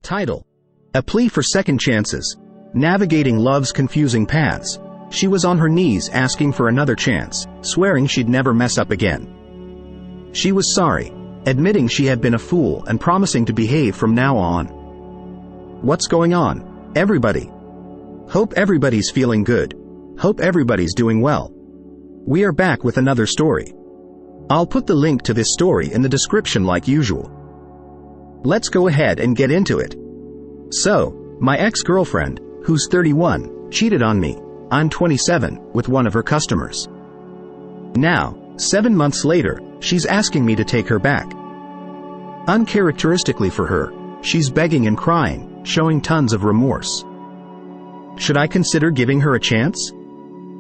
Title: A Plea for Second Chances. Navigating Love's Confusing Paths. She was on her knees asking for another chance, swearing she'd never mess up again. She was sorry, admitting she had been a fool and promising to behave from now on. What's going on, everybody? Hope everybody's feeling good. Hope everybody's doing well. We are back with another story. I'll put the link to this story in the description like usual. Let's go ahead and get into it. So, my ex-girlfriend, who's 31, cheated on me. I'm 27, with one of her customers. Now, 7 months later, she's asking me to take her back. Uncharacteristically for her, she's begging and crying, showing tons of remorse. Should I consider giving her a chance?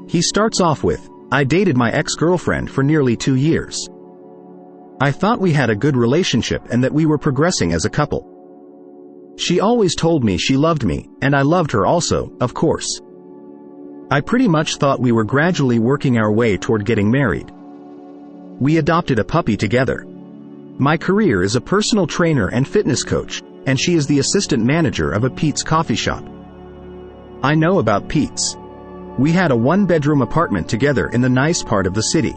He starts off with, I dated my ex-girlfriend for nearly 2 years. I thought we had a good relationship and that we were progressing as a couple. She always told me she loved me, and I loved her also, of course. I pretty much thought we were gradually working our way toward getting married. We adopted a puppy together. My career is a personal trainer and fitness coach, and she is the assistant manager of a Pete's coffee shop. I know about Pete's. We had a one-bedroom apartment together in the nice part of the city.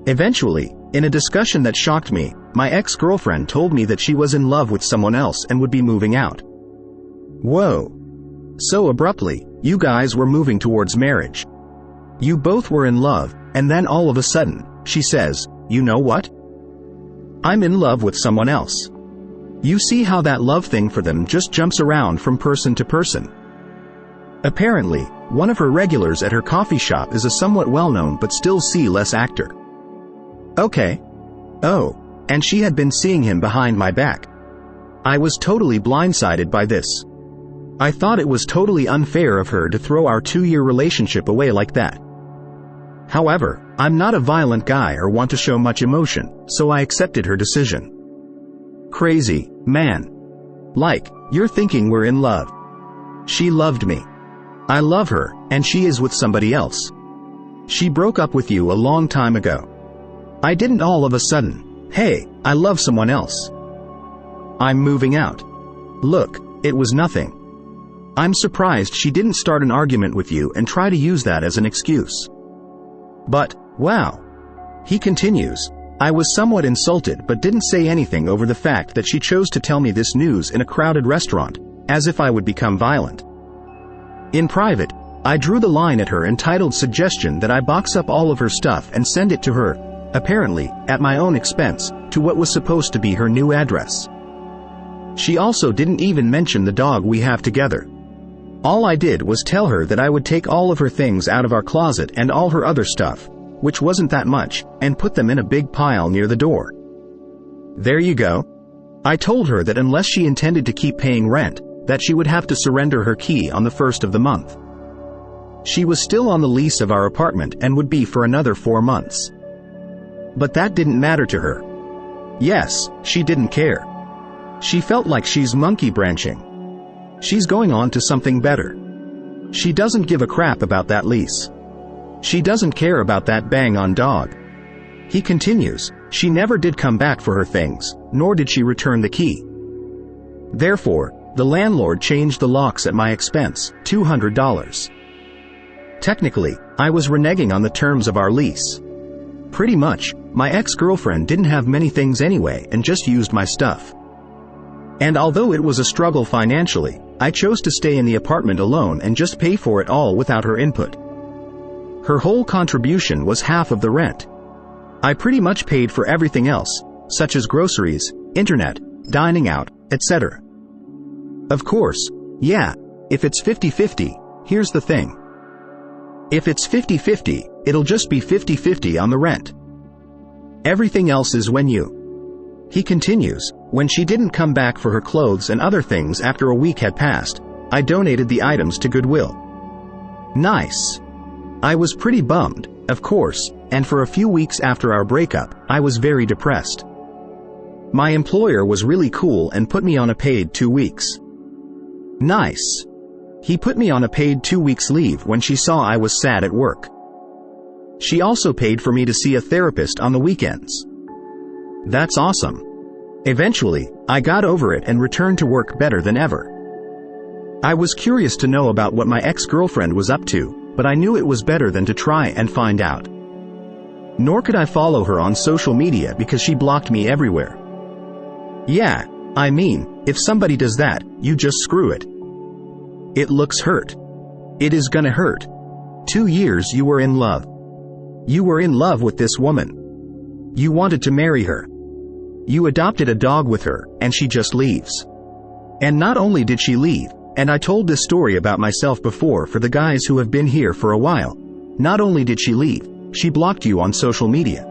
Eventually, in a discussion that shocked me, my ex-girlfriend told me that she was in love with someone else and would be moving out. Whoa. So abruptly, you guys were moving towards marriage. You both were in love, and then all of a sudden, she says, you know what? I'm in love with someone else. You see how that love thing for them just jumps around from person to person. Apparently, one of her regulars at her coffee shop is a somewhat well-known but still C-list actor. Okay. Oh, and she had been seeing him behind my back. I was totally blindsided by this. I thought it was totally unfair of her to throw our 2-year relationship away like that. However, I'm not a violent guy or want to show much emotion, so I accepted her decision. Crazy, man. Like, you're thinking we're in love. She loved me. I love her, and she is with somebody else. She broke up with you a long time ago. I didn't all of a sudden, hey, I love someone else. I'm moving out. Look, it was nothing. I'm surprised she didn't start an argument with you and try to use that as an excuse. But, wow. He continues, I was somewhat insulted but didn't say anything over the fact that she chose to tell me this news in a crowded restaurant, as if I would become violent. In private, I drew the line at her entitled suggestion that I box up all of her stuff and send it to her, apparently, at my own expense, to what was supposed to be her new address. She also didn't even mention the dog we have together. All I did was tell her that I would take all of her things out of our closet and all her other stuff, which wasn't that much, and put them in a big pile near the door. There you go. I told her that unless she intended to keep paying rent, that she would have to surrender her key on the 1st of the month. She was still on the lease of our apartment and would be for another 4 months. But that didn't matter to her. Yes, she didn't care. She felt like she's monkey branching. She's going on to something better. She doesn't give a crap about that lease. She doesn't care about that bang-on dog. He continues, she never did come back for her things, nor did she return the key. Therefore, the landlord changed the locks at my expense, $200. Technically, I was reneging on the terms of our lease. Pretty much, my ex-girlfriend didn't have many things anyway and just used my stuff. And although it was a struggle financially, I chose to stay in the apartment alone and just pay for it all without her input. Her whole contribution was half of the rent. I pretty much paid for everything else, such as groceries, internet, dining out, etc. Of course, yeah, if it's 50-50, here's the thing. If it's 50-50, it'll just be 50-50 on the rent. Everything else is when you. He continues, when she didn't come back for her clothes and other things after a week had passed, I donated the items to Goodwill. Nice. I was pretty bummed, of course, and for a few weeks after our breakup, I was very depressed. My employer was really cool and put me on a paid 2 weeks. Nice. He put me on a paid 2 weeks leave when she saw I was sad at work. She also paid for me to see a therapist on the weekends. That's awesome. Eventually, I got over it and returned to work better than ever. I was curious to know about what my ex-girlfriend was up to, but I knew it was better than to try and find out. Nor could I follow her on social media because she blocked me everywhere. Yeah, I mean, if somebody does that, you just screw it. It looks hurt. It is gonna hurt. 2 years you were in love. You were in love with this woman. You wanted to marry her. You adopted a dog with her, and she just leaves. And not only did she leave, and I told this story about myself before for the guys who have been here for a while, not only did she leave, she blocked you on social media.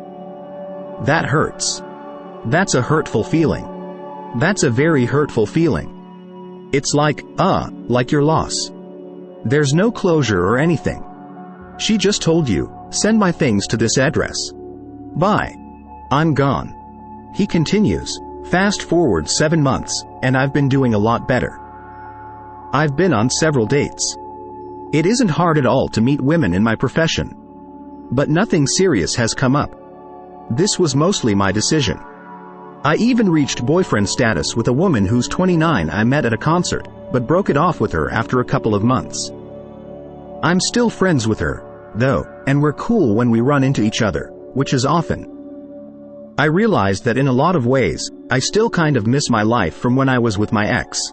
That hurts. That's a hurtful feeling. That's a very hurtful feeling. It's like your loss. There's no closure or anything. She just told you, send my things to this address. Bye. I'm gone. He continues, fast forward 7 months, and I've been doing a lot better. I've been on several dates. It isn't hard at all to meet women in my profession. But nothing serious has come up. This was mostly my decision. I even reached boyfriend status with a woman who's 29 I met at a concert, but broke it off with her after a couple of months. I'm still friends with her, though, and we're cool when we run into each other, which is often. I realized that in a lot of ways, I still kind of miss my life from when I was with my ex.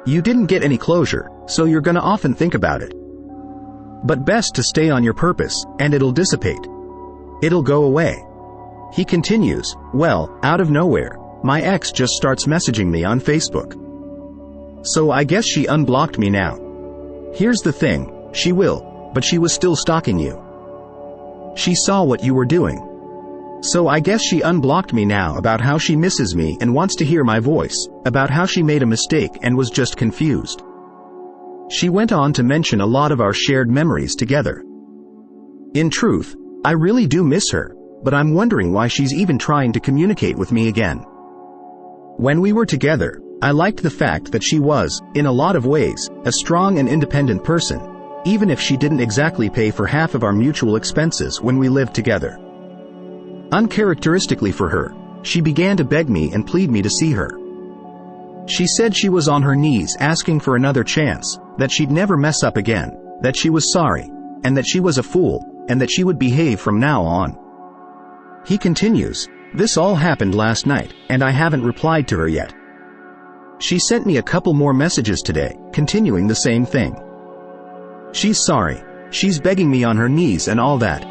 You didn't get any closure, so you're gonna often think about it. But best to stay on your purpose, and it'll dissipate. It'll go away. He continues, well, out of nowhere, my ex just starts messaging me on Facebook. So I guess she unblocked me now. Here's the thing, she will, but she was still stalking you. She saw what you were doing. So I guess she unblocked me now about how she misses me and wants to hear my voice, about how she made a mistake and was just confused. She went on to mention a lot of our shared memories together. In truth, I really do miss her, but I'm wondering why she's even trying to communicate with me again. When we were together, I liked the fact that she was, in a lot of ways, a strong and independent person, even if she didn't exactly pay for half of our mutual expenses when we lived together. Uncharacteristically for her, she began to beg me and plead me to see her. She said she was on her knees asking for another chance, that she'd never mess up again, that she was sorry, and that she was a fool, and that she would behave from now on. He continues, this all happened last night, and I haven't replied to her yet. She sent me a couple more messages today, continuing the same thing. She's sorry, she's begging me on her knees and all that.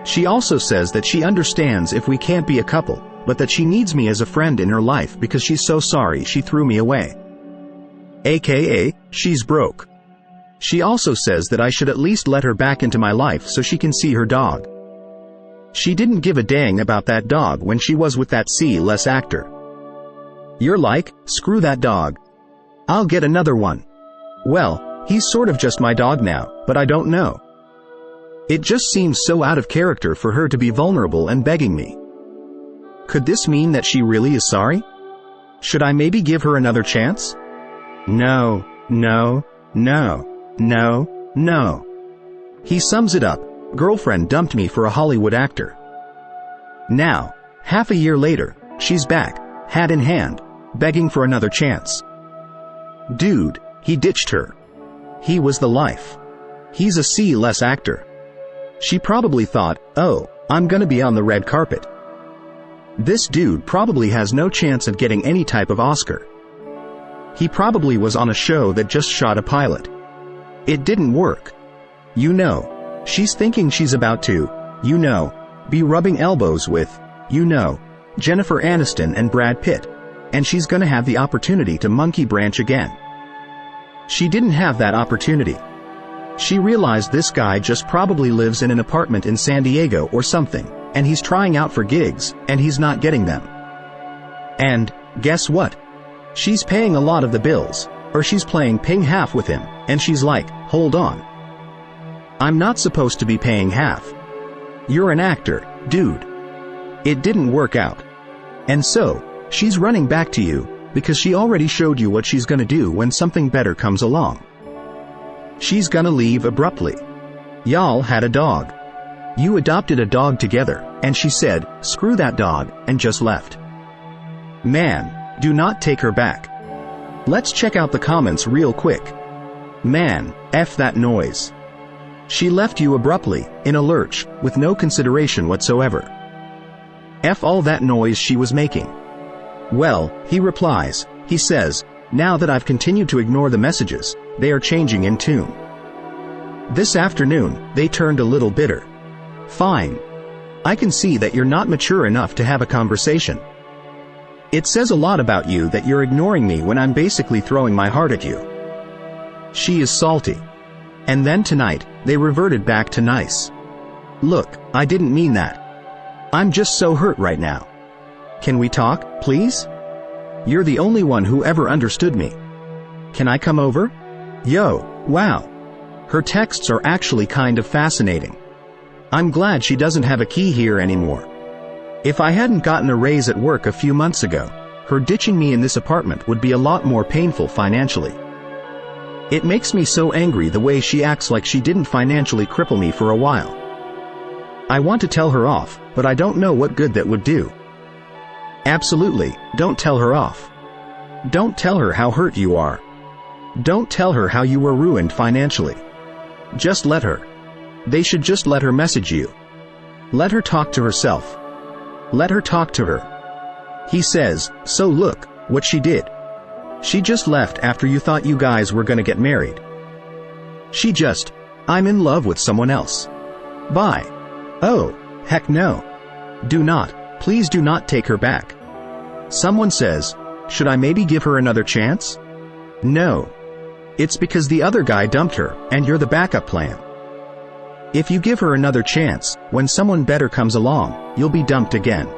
She also says that she understands if we can't be a couple, but that she needs me as a friend in her life because she's so sorry she threw me away. AKA, she's broke. She also says that I should at least let her back into my life so she can see her dog. She didn't give a dang about that dog when she was with that C-less actor. You're like, screw that dog. I'll get another one. Well, he's sort of just my dog now, but I don't know. It just seems so out of character for her to be vulnerable and begging me. Could this mean that she really is sorry? Should I maybe give her another chance? No, no, no, no, no. He sums it up, girlfriend dumped me for a Hollywood actor. Now, half a year later, she's back, hat in hand, begging for another chance. Dude, he ditched her. He was the life. He's a C-less actor. She probably thought, oh, I'm gonna be on the red carpet. This dude probably has no chance of getting any type of Oscar. He probably was on a show that just shot a pilot. It didn't work. You know, she's thinking she's about to, you know, be rubbing elbows with, you know, Jennifer Aniston and Brad Pitt, and she's gonna have the opportunity to monkey branch again. She didn't have that opportunity. She realized this guy just probably lives in an apartment in San Diego or something, and he's trying out for gigs, and he's not getting them. And, guess what? She's paying a lot of the bills, or she's playing ping half with him, and she's like, hold on. I'm not supposed to be paying half. You're an actor, dude. It didn't work out. And so, she's running back to you, because she already showed you what she's gonna do when something better comes along. She's gonna leave abruptly. Y'all had a dog. You adopted a dog together, and she said, screw that dog, and just left. Man, do not take her back. Let's check out the comments real quick. Man, F that noise. She left you abruptly, in a lurch, with no consideration whatsoever. F all that noise she was making. Well, he replies, he says, now that I've continued to ignore the messages, they are changing in tune. This afternoon, they turned a little bitter. Fine. I can see that you're not mature enough to have a conversation. It says a lot about you that you're ignoring me when I'm basically throwing my heart at you. She is salty. And then tonight, they reverted back to nice. Look, I didn't mean that. I'm just so hurt right now. Can we talk, please? You're the only one who ever understood me. Can I come over? Yo, wow. Her texts are actually kind of fascinating. I'm glad she doesn't have a key here anymore. If I hadn't gotten a raise at work a few months ago, her ditching me in this apartment would be a lot more painful financially. It makes me so angry the way she acts like she didn't financially cripple me for a while. I want to tell her off, but I don't know what good that would do. Absolutely, don't tell her off. Don't tell her how hurt you are. Don't tell her how you were ruined financially. Just let her. They should just let her message you. Let her talk to herself. Let her talk to her. He says, so look, what she did. She just left after you thought you guys were gonna get married. I'm in love with someone else. Bye. Oh, heck no. Do not, please do not take her back. Someone says, should I maybe give her another chance? No. It's because the other guy dumped her, and you're the backup plan. If you give her another chance, when someone better comes along, you'll be dumped again.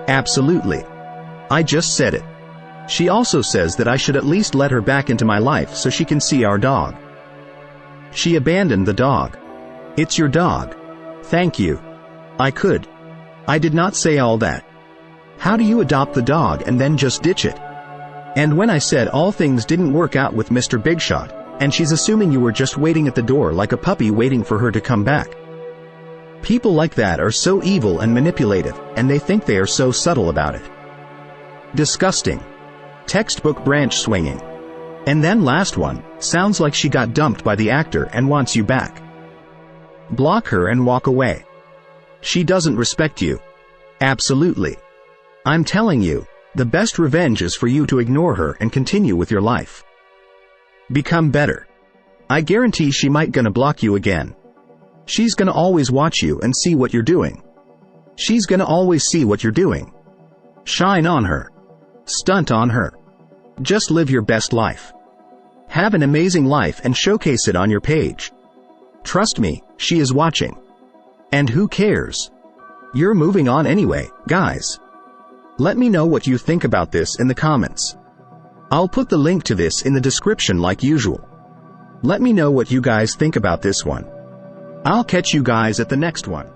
Absolutely. I just said it. She also says that I should at least let her back into my life so she can see our dog. She abandoned the dog. It's your dog. Thank you. I could. I did not say all that. How do you adopt the dog and then just ditch it? And when I said all things didn't work out with Mr. Bigshot, and she's assuming you were just waiting at the door like a puppy waiting for her to come back. People like that are so evil and manipulative, and they think they are so subtle about it. Disgusting. Textbook branch swinging. And then last one, sounds like she got dumped by the actor and wants you back. Block her and walk away. She doesn't respect you. Absolutely. I'm telling you, the best revenge is for you to ignore her and continue with your life. Become better. I guarantee she might gonna block you again. She's gonna always watch you and see what you're doing. She's gonna always see what you're doing. Shine on her. Stunt on her. Just live your best life. Have an amazing life and showcase it on your page. Trust me, she is watching. And who cares? You're moving on anyway, guys. Let me know what you think about this in the comments. I'll put the link to this in the description like usual. Let me know what you guys think about this one. I'll catch you guys at the next one.